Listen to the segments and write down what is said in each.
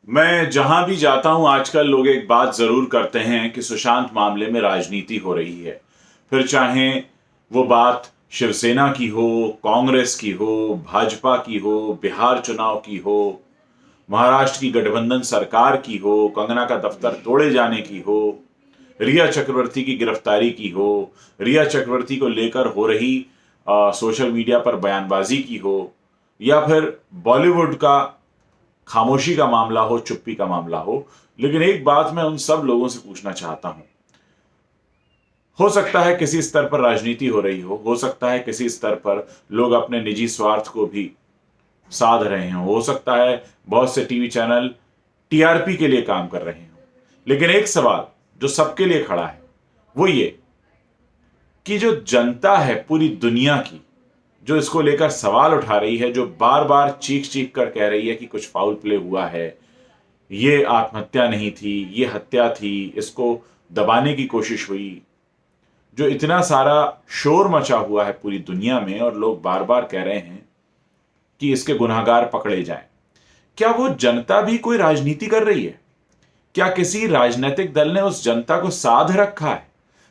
मैं जहां भी जाता हूं आजकल लोग एक बात जरूर करते हैं कि सुशांत मामले में राजनीति हो रही है। फिर चाहे वो बात शिवसेना की हो, कांग्रेस की हो, भाजपा की हो, बिहार चुनाव की हो, महाराष्ट्र की गठबंधन सरकार की हो, कंगना का दफ्तर तोड़े जाने की हो, रिया चक्रवर्ती की गिरफ्तारी की हो, रिया चक्रवर्ती को लेकर हो रही सोशल मीडिया पर बयानबाजी की हो, या फिर बॉलीवुड का खामोशी का मामला हो, चुप्पी का मामला हो। लेकिन एक बात मैं उन सब लोगों से पूछना चाहता हूं। हो सकता है किसी स्तर पर राजनीति हो रही हो सकता है किसी स्तर पर लोग अपने निजी स्वार्थ को भी साध रहे हो सकता है बहुत से टीवी चैनल टीआरपी के लिए काम कर रहे हो। लेकिन एक सवाल जो सबके लिए खड़ा है वो ये कि जो जनता है पूरी दुनिया की, जो इसको लेकर सवाल उठा रही है, जो बार बार चीख चीख कर कह रही है कि कुछ फाउल प्ले हुआ है, ये आत्महत्या नहीं थी, ये हत्या थी, इसको दबाने की कोशिश हुई, जो इतना सारा शोर मचा हुआ है पूरी दुनिया में और लोग बार बार कह रहे हैं कि इसके गुनहगार पकड़े जाएं, क्या वो जनता भी कोई राजनीति कर रही है? क्या किसी राजनीतिक दल ने उस जनता को साध रखा है?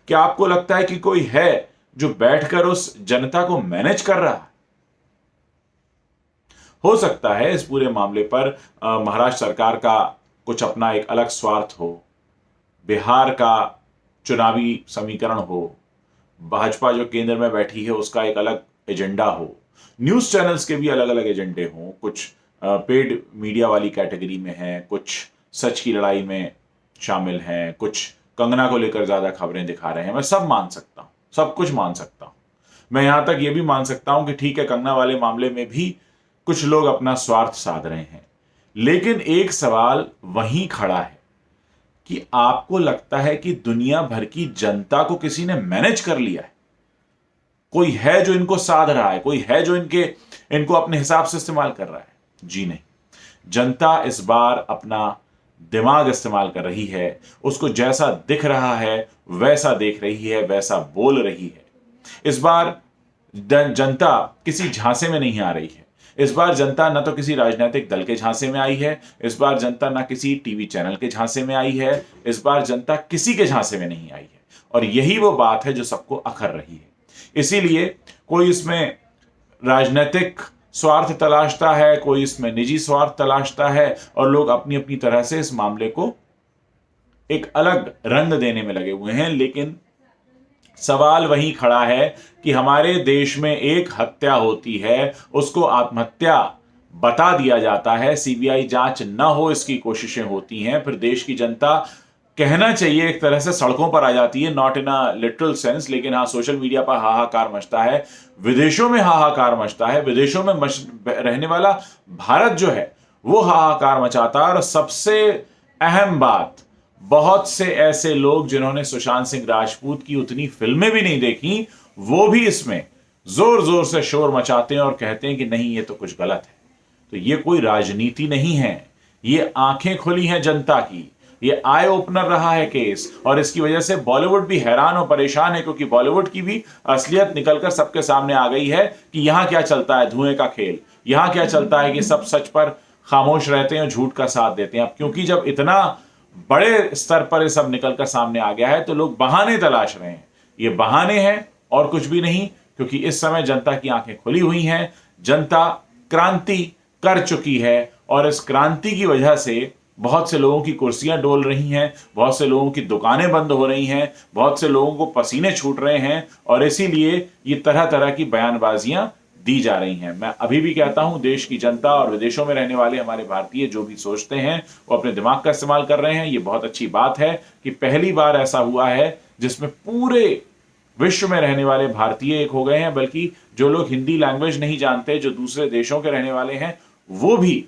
क्या आपको लगता है कि कोई है जो बैठकर उस जनता को मैनेज कर रहा है? हो सकता है इस पूरे मामले पर महाराष्ट्र सरकार का कुछ अपना एक अलग स्वार्थ हो, बिहार का चुनावी समीकरण हो, भाजपा जो केंद्र में बैठी है उसका एक अलग एजेंडा हो, न्यूज चैनल्स के भी अलग अलग एजेंडे हों, कुछ पेड मीडिया वाली कैटेगरी में हैं, कुछ सच की लड़ाई में शामिल हैं, कुछ कंगना को लेकर ज्यादा खबरें दिखा रहे हैं। मैं सब मान सकता हूं, सब कुछ मान सकता हूं। मैं यहां तक यह भी मान सकता हूं कि ठीक है, कंगना वाले मामले में भी कुछ लोग अपना स्वार्थ साध रहे हैं। लेकिन एक सवाल वहीं खड़ा है कि आपको लगता है कि दुनिया भर की जनता को किसी ने मैनेज कर लिया है? कोई है जो इनको साध रहा है? कोई है जो इनको अपने हिसाब से इस्तेमाल कर रहा है? जी नहीं। जनता इस बार अपना दिमाग इस्तेमाल कर रही है, उसको जैसा दिख रहा है वैसा देख रही है, वैसा बोल रही है। इस बार जनता किसी झांसे में नहीं आ रही है। इस बार जनता न तो किसी राजनीतिक दल के झांसे में आई है, इस बार जनता न किसी टीवी चैनल के झांसे में आई है, इस बार जनता किसी के झांसे में नहीं आई है। और यही वो बात है जो सबको अखर रही है। इसीलिए कोई इसमें राजनीतिक स्वार्थ तलाशता है, कोई इसमें निजी स्वार्थ तलाशता है, और लोग अपनी अपनी तरह से इस मामले को एक अलग रंग देने में लगे हुए हैं। लेकिन सवाल वही खड़ा है कि हमारे देश में एक हत्या होती है, उसको आत्महत्या बता दिया जाता है, सीबीआई जांच न हो इसकी कोशिशें होती हैं, फिर देश की जनता कहना चाहिए एक तरह से सड़कों पर आ जाती है, not in a literal sense, लेकिन हाँ सोशल मीडिया पर हाहाकार मचता है, विदेशों में हाहाकार मचता है, विदेशों में रहने वाला भारत जो है वो हाहाकार मचाता है। और सबसे अहम बात, बहुत से ऐसे लोग जिन्होंने सुशांत सिंह राजपूत की उतनी फिल्में भी नहीं देखी, वो भी इसमें जोर जोर से शोर मचाते हैं और कहते हैं कि नहीं ये तो कुछ गलत है। तो ये कोई राजनीति नहीं है, ये आंखें खुली हैं जनता की, ये आई ओपनर रहा है केस। और इसकी वजह से बॉलीवुड भी हैरान और परेशान है, क्योंकि बॉलीवुड की भी असलियत निकलकर सबके सामने आ गई है कि यहां क्या चलता है, धुएं का खेल। यहां क्या चलता है कि सब सच पर खामोश रहते हैं और झूठ का साथ देते हैं। अब क्योंकि जब इतना बड़े स्तर पर ये सब निकलकर सामने आ गया है तो लोग बहाने तलाश रहे हैं। ये बहाने हैं और कुछ भी नहीं, क्योंकि इस समय जनता की आंखें खुली हुई हैं, जनता क्रांति कर चुकी है, और इस क्रांति की वजह से बहुत से लोगों की कुर्सियां डोल रही हैं, बहुत से लोगों की दुकानें बंद हो रही हैं, बहुत से लोगों को पसीने छूट रहे हैं, और इसीलिए ये तरह तरह की बयानबाजियां दी जा रही हैं। मैं अभी भी कहता हूं, देश की जनता और विदेशों में रहने वाले हमारे भारतीय जो भी सोचते हैं वो अपने दिमाग का इस्तेमाल कर रहे हैं। ये बहुत अच्छी बात है कि पहली बार ऐसा हुआ है जिसमें पूरे विश्व में रहने वाले भारतीय एक हो गए हैं, बल्कि जो लोग हिंदी लैंग्वेज नहीं जानते, जो दूसरे देशों के रहने वाले हैं, वो भी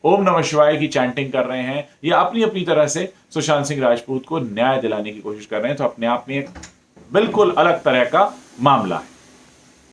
ओम नमः शिवाय की चैंटिंग कर रहे हैं, या अपनी अपनी तरह से सुशांत सिंह राजपूत को न्याय दिलाने की कोशिश कर रहे हैं। तो अपने आप में एक बिल्कुल अलग तरह का मामला है।